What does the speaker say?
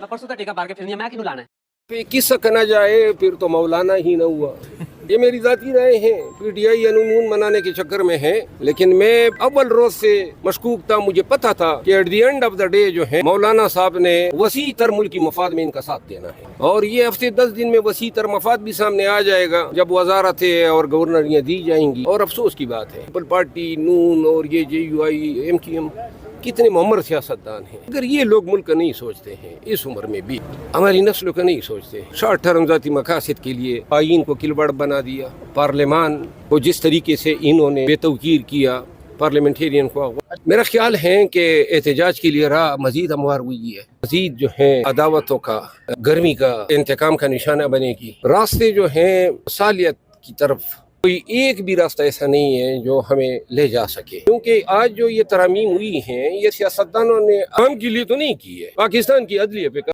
میں پرسوں تک ٹیکا پار کے پھرنی میں کیوں لانا ہے؟ پہ کسک نہ جائے پھر تو مولانا ہی نہ ہوا. یہ میری ذاتی رائے ہیں. پی ٹی آئی انمون منانے کے چکر میں ہے، لیکن میں اول روز سے مشکوک تھا. مجھے پتا تھا کہ at the end of the day جو ہے مولانا صاحب نے وسیع تر ملکی مفاد میں ان کا ساتھ دینا ہے، اور یہ ہفتے 10 دن میں وسیع تر مفاد بھی سامنے آ جائے گا جب وزارتیں اور گورنریاں دی جائیں گی. اور افسوس کی بات ہے پیپل پارٹی، نون اور یہ J U I, M Q M کتنے معمر سیاستدان ہیں. اگر یہ لوگ ملک کا نہیں سوچتے ہیں اس عمر میں بھی، ہماری نسلوں کا نہیں سوچتے، شارٹ ٹرم ذاتی مقاصد کے لیے آئین کو کلبڑ بنا دیا، پارلیمان کو جس طریقے سے انہوں نے بے توقیر کیا پارلیمنٹیرین کو، میرا خیال ہے کہ احتجاج کے لیے راہ مزید ہموار ہوئی ہے. مزید جو ہے عداوتوں کا، گرمی کا، انتقام کا نشانہ بنے گی. راستے جو ہیں صالحیت کی طرف کوئی ایک بھی راستہ ایسا نہیں ہے جو ہمیں لے جا سکے، کیونکہ آج جو یہ ترامیم ہوئی ہیں یہ سیاستدانوں نے عوام کے لیے تو نہیں کی ہے، پاکستان کی عدلیہ پہ